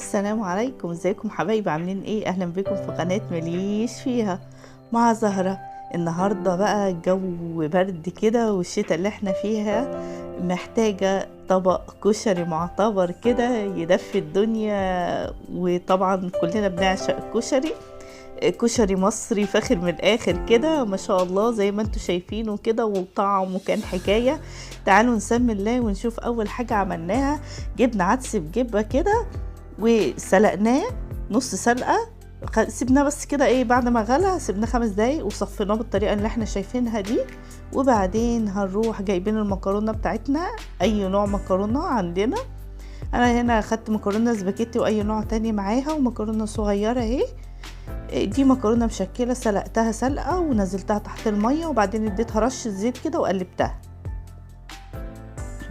السلام عليكم، ازيكم حبايبي؟ عاملين ايه؟ اهلا بكم في قناة ماليش فيها مع زهرة. النهاردة بقى الجو برد كده، والشتاء اللي احنا فيها محتاجة طبق كشري معتبر كده يدفي الدنيا. وطبعا كلنا بنعشق الكشري، كشري مصري فاخر من الاخر كده ما شاء الله زي ما انتوا شايفينه كده، وطعمه كان حكاية. تعالوا نسمي الله ونشوف. اول حاجة عملناها جبنا عدس بجبة كده وسلقناه نص سلقة، سيبناه بس كده ايه، بعد ما غلى سيبناه 5 دقايق وصفيناه بالطريقة اللي احنا شايفينها دي. وبعدين هنروح جايبين المكرونة بتاعتنا، اي نوع مكرونة عندنا. انا هنا اخدت مكرونة سباكيتي واي نوع تاني معاها، ومكرونة صغيرة اهي. دي مكرونة مشكلة سلقتها سلقة ونزلتها تحت المية، وبعدين اديتها رشة زيت كده وقلبتها.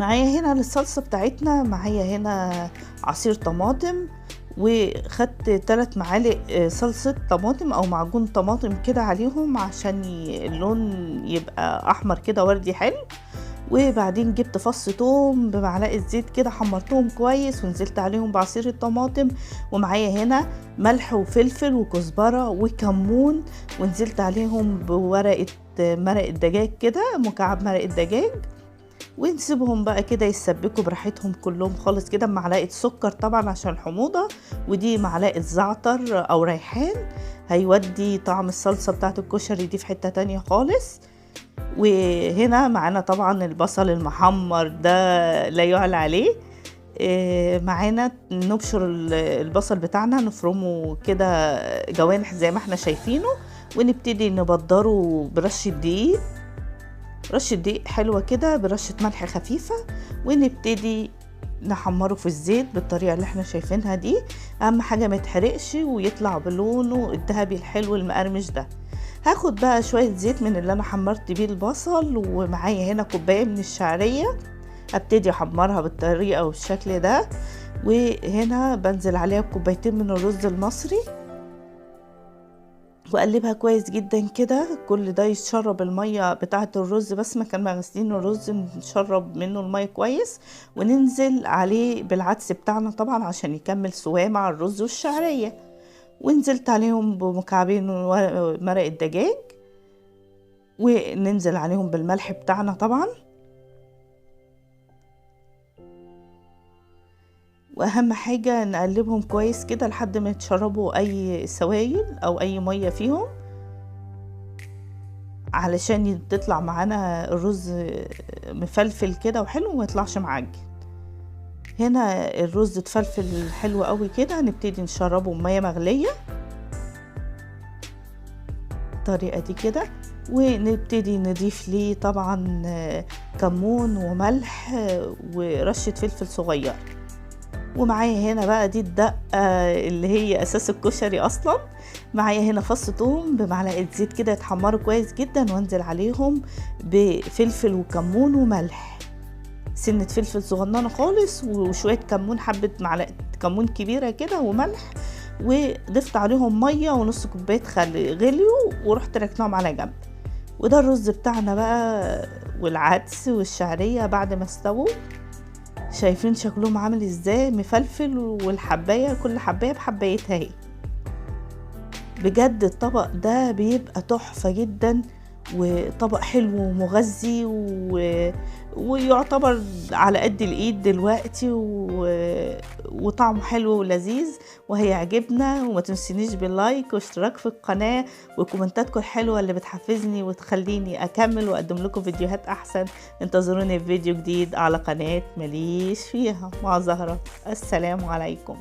معايا هنا للصلصة بتاعتنا، معايا هنا عصير طماطم، وخدت 3 معالق صلصة طماطم او معجون طماطم كده عليهم عشان اللون يبقى احمر كده وردي حلو. وبعدين جبت فص توم بمعلقه زيت كده، حمرتهم كويس ونزلت عليهم بعصير الطماطم. ومعايا هنا ملح وفلفل وكزبره وكمون، ونزلت عليهم بورقه مرق الدجاج كده، مكعب مرق الدجاج. ونسيبهم بقى كده يتسبكوا براحتهم كلهم خالص كده، بمعلقه سكر طبعا عشان الحموضه، ودي معلقه زعتر او ريحان هيودي طعم الصلصه بتاعت الكشري دي في حته تانية خالص. وهنا معانا طبعا البصل المحمر ده لا يعلى عليه. معانا نبشر البصل بتاعنا، نفرمه كده جوانح زي ما احنا شايفينه، ونبتدي نبدره برشة دقيق، رشة دقيق حلوة كده برشة ملح خفيفة، ونبتدي نحمره في الزيت بالطريقة اللي احنا شايفينها دي. اهم حاجة ما يتحرقش ويطلع بلونه الذهبي الحلو المقرمش ده. هاخد بقى شوية زيت من اللي انا حمرت بيه البصل، ومعايا هنا كوباية من الشعرية ابتدي احمرها بالطريقة والشكل ده. وهنا بنزل عليها بكوبايتين من الرز المصري واقلبها كويس جدا كده، كل ده يتشرب المية بتاعة الرز، بس ما كان مغسلين الرز نشرب منه المية كويس. وننزل عليه بالعدس بتاعنا طبعا عشان يكمل سواه مع الرز والشعرية. ونزلت عليهم بمكعبين مرق الدجاج، وننزل عليهم بالملح بتاعنا طبعا. واهم حاجة نقلبهم كويس كده لحد ما يتشربوا اي سوائل او اي مية فيهم، علشان تطلع معانا الرز مفلفل كده وحلو وما يطلعش معجن. هنا الرز اتفلفل حلو قوي كده، نبتدي نشربه بمية مغلية الطريقة دي كده. ونبتدي نضيف ليه طبعا كمون وملح ورشة فلفل صغير. ومعايا هنا بقى دي الدقة اللي هي اساس الكشري اصلا. معايا هنا فص ثوم بمعلقة زيت كده يتحمروا كويس جدا، وانزل عليهم بفلفل وكمون وملح، سنة فلفل صغننة خالص وشوية كمون، حبة معلقة كمون كبيرة كده وملح. وضفت عليهم مية ونص كوباية خل غليوا، ورحت ركناهم على جنب. وده الرز بتاعنا بقى والعدس والشعرية بعد ما استووا، شايفين شكلهم عامل ازاي مفلفل، والحباية كل حباية بحبايتها اهي. بجد الطبق ده بيبقى تحفة جدا، وطبق حلو ومغذي ويعتبر على قد الايد دلوقتي وطعمه حلو ولذيذ وهيعجبنا. وما تنسينيش باللايك واشتراك في القناة وكومنتاتكم الحلوة اللي بتحفزني وتخليني اكمل واقدم لكم فيديوهات احسن. انتظروني في فيديو جديد على قناة ماليش فيها مع زهرة. السلام عليكم.